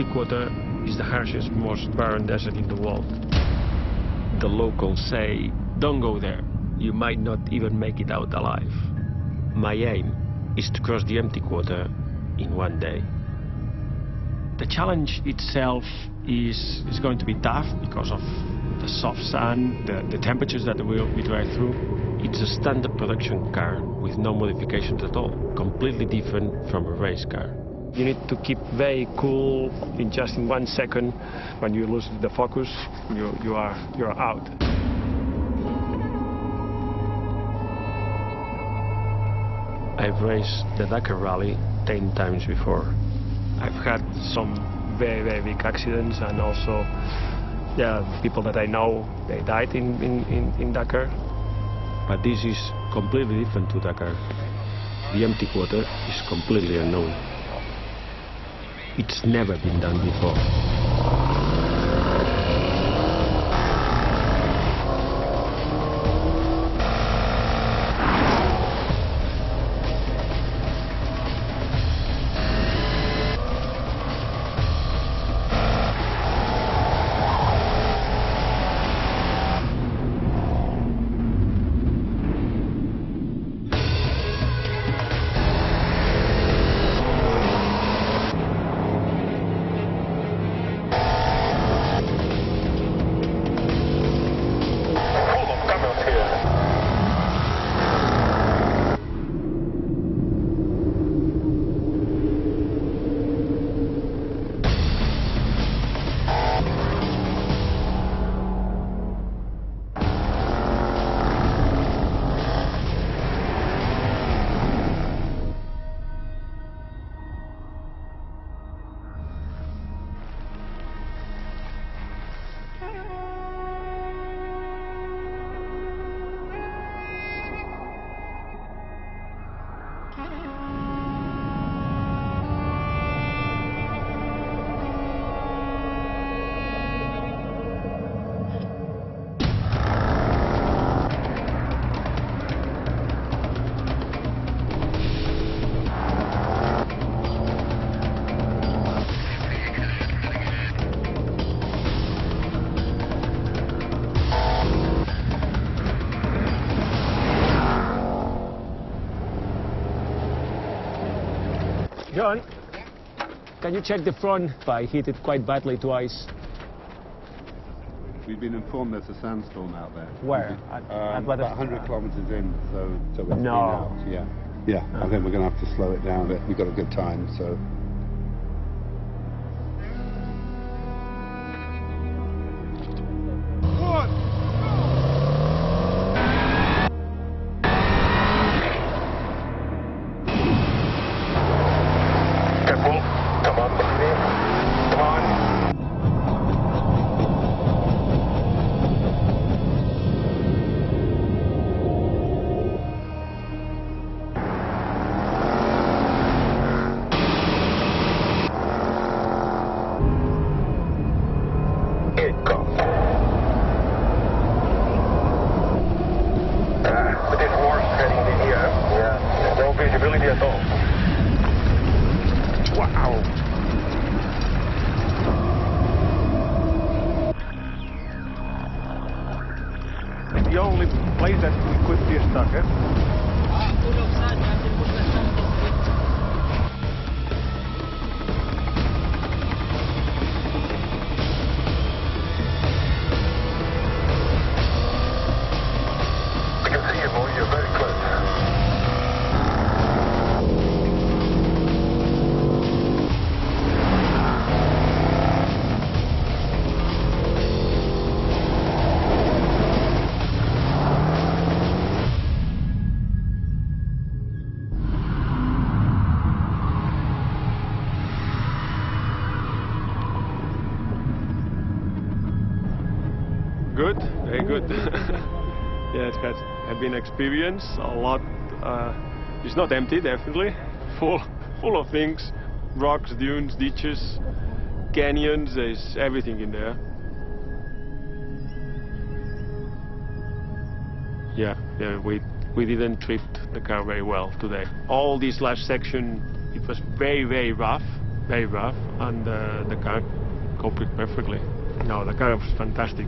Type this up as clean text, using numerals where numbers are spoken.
empty quarter is the harshest, most barren desert in the world. The locals say, don't go there. You might not even make it out alive. My aim is to cross the empty quarter in one day. The challenge itself is going to be tough because of the soft sand, the temperatures that we drive through. It's a standard production car with no modifications at all, completely different from a race car. You need to keep very cool. In just 1 second, when you lose the focus, you're out. I've raced the Dakar Rally 10 times before. I've had some very, very big accidents, and also, people that I know, they died in Dakar. But this is completely different to Dakar. The empty quarter is completely unknown. It's never been done before. John, can you check the front? I hit it quite badly twice. We've been informed there's a sandstorm out there. Where? About 100 kilometres in, so it's been No. out. Yeah. I think we're going to have to slow it down a bit. We've got a good time, so. The only place that we could be stuck at. I can see you, boy. You're very close. Good, very good. Yeah, it has been experience a lot. It's not empty, definitely. Full of things, rocks, dunes, ditches, canyons. There's everything in there. Yeah, we didn't trip the car very well today. All this last section, it was very, very rough, very rough, and the car coped it perfectly. No, the car was fantastic.